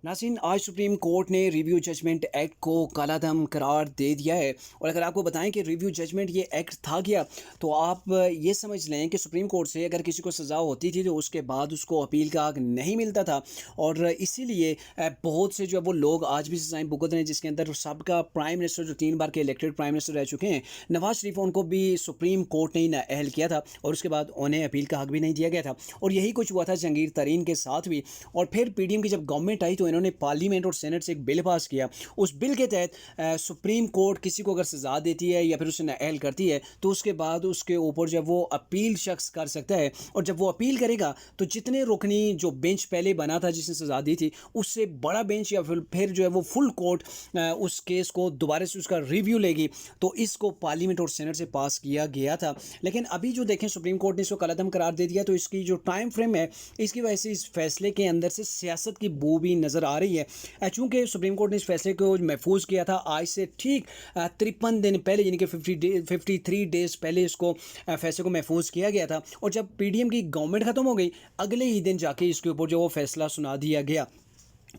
नाज़रीन, आज supreme court ने रिव्यू जजमेंट एक्ट को कालादम करार दे दिया है। और अगर आपको बताएं कि रिव्यू जजमेंट ये एक्ट था क्या, तो आप ये समझ लें कि सुप्रीम कोर्ट से अगर किसी को सज़ा होती थी तो उसके बाद उसको अपील का हक नहीं मिलता था। और इसीलिए बहुत से जो है वो लोग आज भी सज़ाएं भुगत रहे हैं, जिसके अंदर सबका प्राइम मिनिस्टर जो 3 बार के इलेक्टेड प्राइम मिनिस्टर रह चुके हैं, नवाज शरीफ, उनको भी सुप्रीम कोर्ट ने ही नाअहल किया था और उसके बाद उन्हें अपील का हक भी नहीं दिया गया था। और यही कुछ हुआ था जहांगीर तरीन के साथ भी। और फिर पीडीएम की जब गवर्नमेंट आई तो इन्होंने पार्लियामेंट और सेनेट से एक बिल पास किया। उस बिल के तहत सुप्रीम कोर्ट किसी को अगर सज़ा देती है या फिर उसे नाअहल करती है तो उसके बाद उसके ऊपर जब वो अपील शख्स कर सकता है, और जब वो अपील करेगा तो जितने रुकनी जो बेंच पहले बना था जिसने सज़ा दी थी, उससे बड़ा बेंच या फिर जो है वो फुल कोर्ट उस केस को दोबारा से उसका रिव्यू लेगी। तो इसको पार्लियामेंट और सेनेट से पास किया गया था। लेकिन अभी जो देखें, सुप्रीम कोर्ट ने इसको कलअदम करार दे दिया, तो इसकी जो टाइम फ्रेम है, इसकी वजह से इस फैसले के अंदर से सियासत की बू भी नज़र आ रही है। चूँकि सुप्रीम कोर्ट ने इस फैसले को महफूज किया था आज से ठीक 53 दिन पहले, यानी कि 53 डेज़ पहले इसको फैसले को महफूज किया गया था। और जब पीडीएम की गवर्नमेंट ख़त्म हो गई, अगले ही दिन जाके इसके ऊपर जो वो फैसला सुना दिया गया।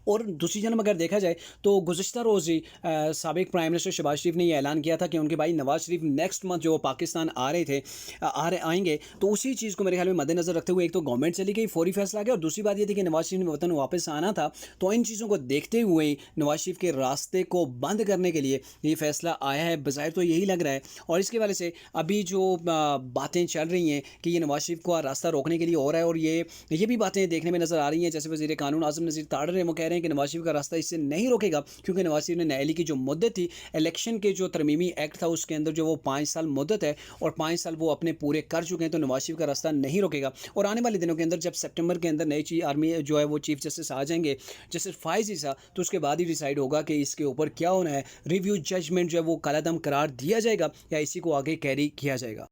और दूसरी जानब अगर देखा जाए तो गुज़िश्ता रोज़ ही साबिक प्राइम मिनिस्टर शहबाज शरीफ ने ये ऐलान किया था कि उनके भाई नवाज शरीफ नेक्स्ट मंथ जो पाकिस्तान आ रहे थे, आएंगे। तो उसी चीज़ को मेरे ख्याल में मद्देनज़र रखते हुए एक तो गवर्नमेंट चली गई, फौरी फैसला आ गया, और दूसरी बात ये थी कि नवाज शरीफ ने वतन वापस आना था। तो इन चीज़ों को देखते हुए ही नवाज शरीफ के रास्ते को बंद करने के लिए ये फैसला आया है, बज़ाहिर तो यही लग रहा है। और इसकी वजह से अभी जो बातें चल रही हैं कि ये नवाज शरीफ को रास्ता रोकने के लिए हो रहा है, और ये भी बातें देखने में नज़र आ रही हैं, जैसे वज़ीर कानून आज़म नज़ीर तारड़ हैं, वो कह रहे हैं कि नवाज शरीफ का रास्ता इससे नहीं रोकेगा, क्योंकि नवाज शरीफ ने नाअहली की जो मुद्दत थी, इलेक्शन के जो तरमीमी एक्ट था उसके अंदर जो वो 5 साल मुद्दत है और 5 साल वो अपने पूरे कर चुके हैं, तो नवाज शरीफ का रास्ता नहीं रोकेगा। और आने वाले दिनों के अंदर जब सितंबर के अंदर नई चीज आर्मी जो है वो चीफ जस्टिस आ जाएंगे, जस्टिस फाइज ईसा, तो उसके बाद ही डिसाइड होगा कि इसके ऊपर क्या होना है। रिव्यू जजमेंट जो है वो कलअदम करार दिया जाएगा या इसी को आगे कैरी किया जाएगा।